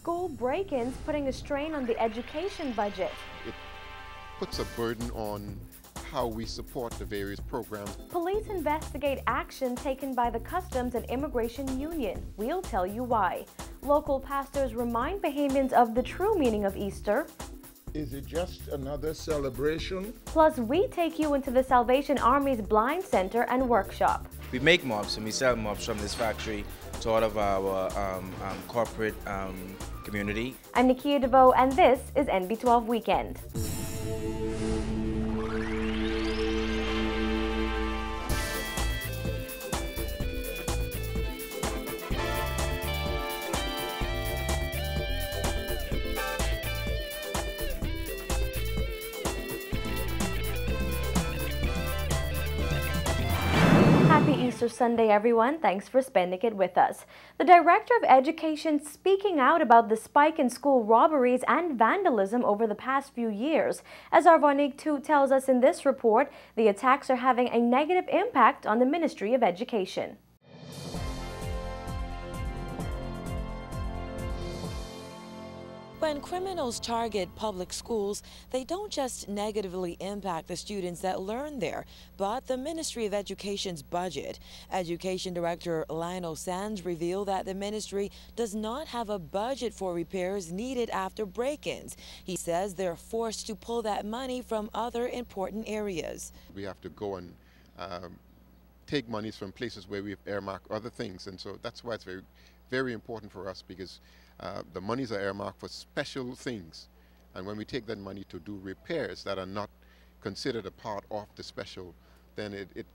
School break-ins putting a strain on the education budget. It puts a burden on how we support the various programs. Police investigate action taken by the Customs and Immigration Union. We'll tell you why. Local pastors remind Bahamians of the true meaning of Easter. Is it just another celebration? Plus, we take you into the Salvation Army's Blind Center and Workshop. We make mops and we sell mops from this factory to all of our corporate community. I'm Nikia DeVoe, and this is NB12 Weekend. Happy Easter Sunday, everyone. Thanks for spending it with us. The Director of Education speaking out about the spike in school robberies and vandalism over the past few years. As our Vonig 2 tells us in this report, the attacks are having a negative impact on the Ministry of Education. When criminals target public schools, they don't just negatively impact the students that learn there, but the Ministry of Education's budget. Education Director Lionel Sands revealed that the ministry does not have a budget for repairs needed after break-ins. He says they're forced to pull that money from other important areas. We have to go and take monies from places where we've earmarked other things, and so that's why it's very, very important for us, because the monies are earmarked for special things, and when we take that money to do repairs that are not considered a part of the special, then it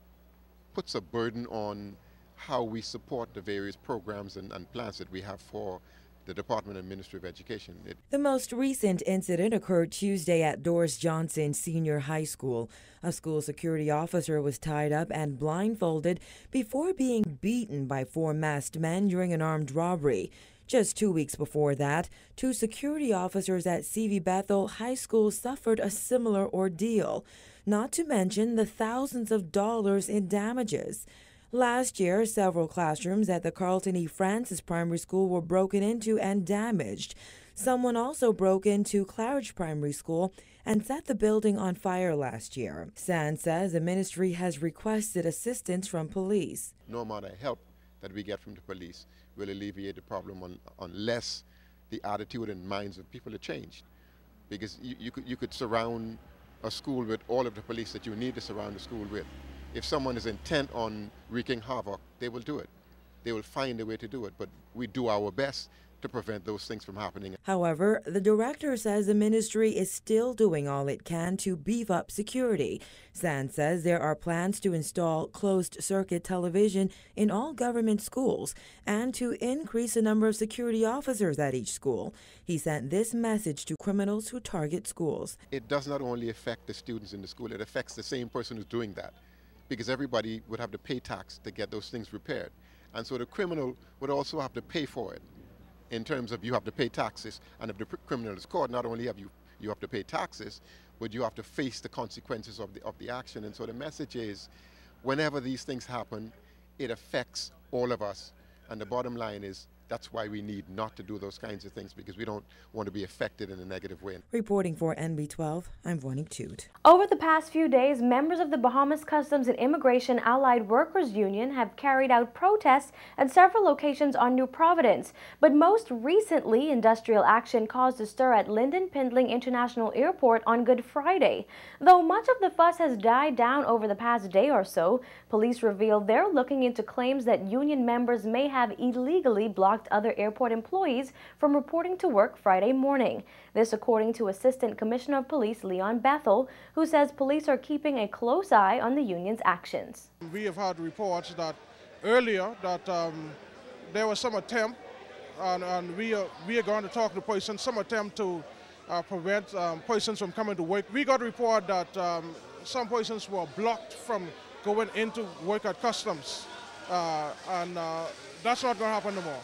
puts a burden on how we support the various programs and plans that we have for the Department and Ministry of Education. The most recent incident occurred Tuesday at Doris Johnson Senior High School. A school security officer was tied up and blindfolded before being beaten by 4 masked men during an armed robbery. Just 2 weeks before that, 2 security officers at C.V. Bethel High School suffered a similar ordeal, not to mention the thousands of dollars in damages. Last year, several classrooms at the Carlton E. Francis Primary School were broken into and damaged. Someone also broke into Claridge Primary School and set the building on fire last year. Sands says the ministry has requested assistance from police. No amount of help that we get from the police will alleviate the problem unless the attitude and minds of people are changed. Because you could surround a school with all of the police that you need to surround the school with. If someone is intent on wreaking havoc, they will do it. They will find a way to do it, but we do our best to prevent those things from happening. However, the director says the ministry is still doing all it can to beef up security. Sands says there are plans to install closed-circuit television in all government schools and to increase the number of security officers at each school. He sent this message to criminals who target schools. It does not only affect the students in the school, it affects the same person who's doing that, because everybody would have to pay tax to get those things repaired. And so the criminal would also have to pay for it. In terms of you have to pay taxes, and if the criminal is caught, not only have you have to pay taxes, but you have to face the consequences of the action. And so the message is, whenever these things happen, it affects all of us. And the bottom line is, that's why we need not to do those kinds of things, because we don't want to be affected in a negative way. Reporting for NB12, I'm Vonig 2. Over the past few days, members of the Bahamas Customs and Immigration Allied Workers Union have carried out protests at several locations on New Providence. But most recently, industrial action caused a stir at Lyndon Pindling International Airport on Good Friday. Though much of the fuss has died down over the past day or so, police revealed they're looking into claims that union members may have illegally blocked other airport employees from reporting to work Friday morning. This according to Assistant Commissioner of Police Leon Bethel, who says police are keeping a close eye on the union's actions. We have had reports that earlier that there was some attempt, and we are going to talk to persons, some attempt to prevent persons from coming to work. We got a report that some persons were blocked from going into work at customs, and that's not going to happen no more.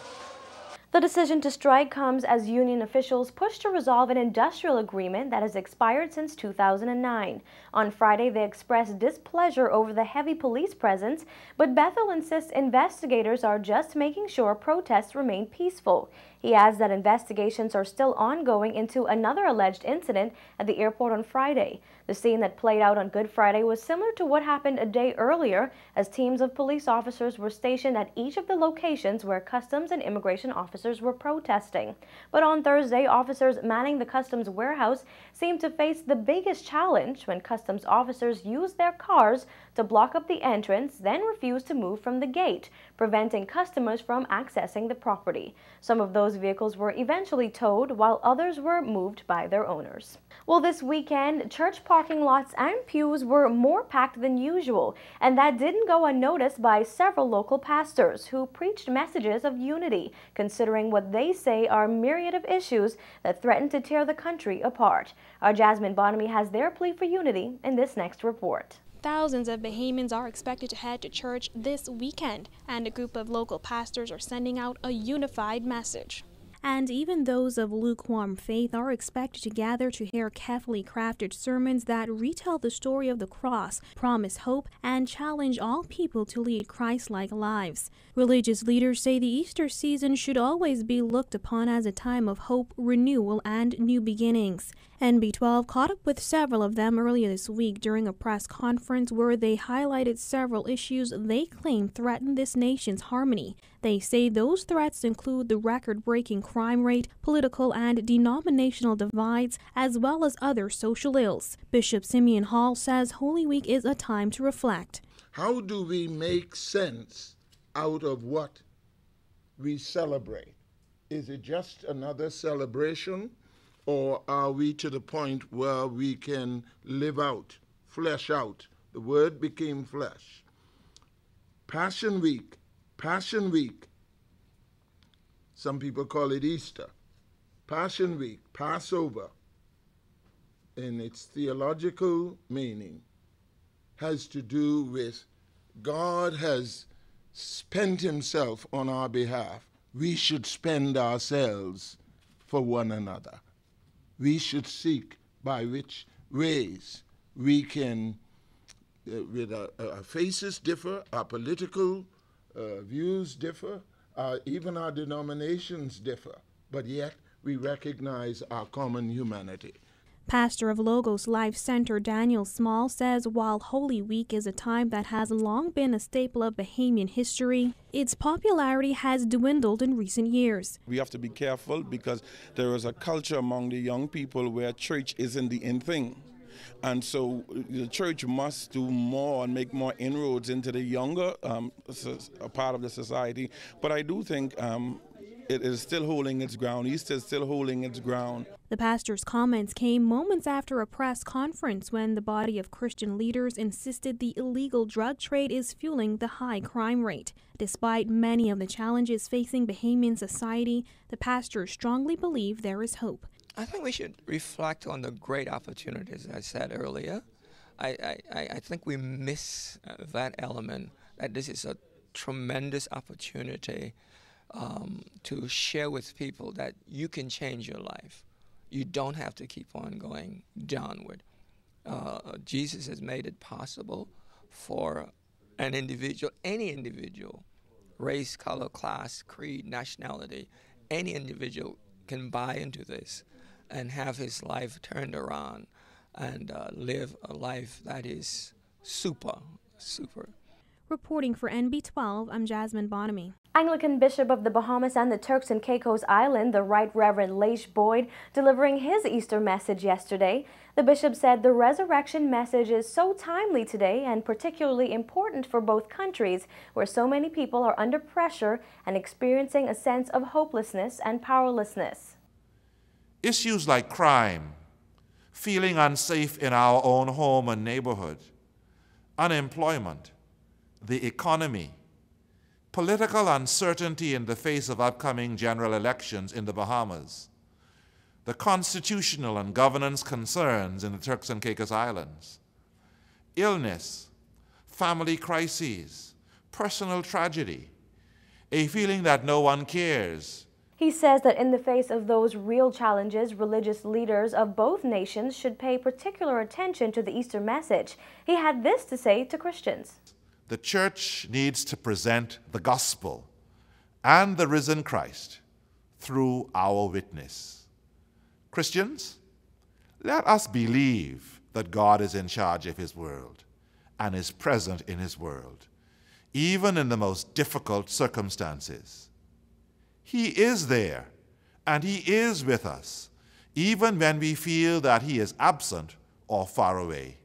The decision to strike comes as union officials push to resolve an industrial agreement that has expired since 2009. On Friday, they expressed displeasure over the heavy police presence, but Bethel insists investigators are just making sure protests remain peaceful. He adds that investigations are still ongoing into another alleged incident at the airport on Friday. The scene that played out on Good Friday was similar to what happened a day earlier, as teams of police officers were stationed at each of the locations where customs and immigration officers were protesting. But on Thursday, officers manning the customs warehouse seemed to face the biggest challenge when customs officers used their cars to block up the entrance, then refused to move from the gate, preventing customers from accessing the property. Some of those vehicles were eventually towed, while others were moved by their owners. Well, this weekend, church parking lots and pews were more packed than usual, and that didn't go unnoticed by several local pastors who preached messages of unity, considering what they say are myriad of issues that threaten to tear the country apart. Our Jasmine Bonamy has their plea for unity in this next report. Thousands of Bahamians are expected to head to church this weekend, and a group of local pastors are sending out a unified message. And even those of lukewarm faith are expected to gather to hear carefully crafted sermons that retell the story of the cross, promise hope, and challenge all people to lead Christ-like lives. Religious leaders say the Easter season should always be looked upon as a time of hope, renewal, and new beginnings. NB12 caught up with several of them earlier this week during a press conference where they highlighted several issues they claim threaten this nation's harmony. They say those threats include the record-breaking crime rate, political and denominational divides, as well as other social ills. Bishop Simeon Hall says Holy Week is a time to reflect. How do we make sense out of what we celebrate? Is it just another celebration? Or are we to the point where we can live out, flesh out? The Word became flesh. Passion Week. Some people call it Easter. Passion Week, Passover, in its theological meaning, has to do with God has spent himself on our behalf. We should spend ourselves for one another. We should seek by which ways we can, with our faces differ, our political views differ, even our denominations differ, but yet we recognize our common humanity. Pastor of Logos Life Center Daniel Small says while Holy Week is a time that has long been a staple of Bahamian history, its popularity has dwindled in recent years. We have to be careful because there is a culture among the young people where church isn't the in thing. And so the church must do more and make more inroads into the younger part of the society. But I do think it is still holding its ground. Easter is still holding its ground. The pastor's comments came moments after a press conference when the body of Christian leaders insisted the illegal drug trade is fueling the high crime rate. Despite many of the challenges facing Bahamian society, the pastors strongly believe there is hope. I think we should reflect on the great opportunities I said earlier. I think we miss that element, that this is a tremendous opportunity to share with people that you can change your life. You don't have to keep on going downward. Jesus has made it possible for an individual, any individual, race, color, class, creed, nationality, any individual can buy into this and have his life turned around and live a life that is super. Reporting for NB12, I'm Jasmine Bonamy. Anglican Bishop of the Bahamas and the Turks and Caicos Island, the Right Reverend Leish Boyd, delivering his Easter message yesterday. The bishop said the resurrection message is so timely today and particularly important for both countries, where so many people are under pressure and experiencing a sense of hopelessness and powerlessness. Issues like crime, feeling unsafe in our own home and neighborhood, unemployment, the economy, political uncertainty in the face of upcoming general elections in the Bahamas, the constitutional and governance concerns in the Turks and Caicos Islands, illness, family crises, personal tragedy, a feeling that no one cares. He says that in the face of those real challenges, religious leaders of both nations should pay particular attention to the Easter message. He had this to say to Christians. The church needs to present the gospel and the risen Christ through our witness. Christians, let us believe that God is in charge of his world and is present in his world, even in the most difficult circumstances. He is there, and he is with us, even when we feel that he is absent or far away.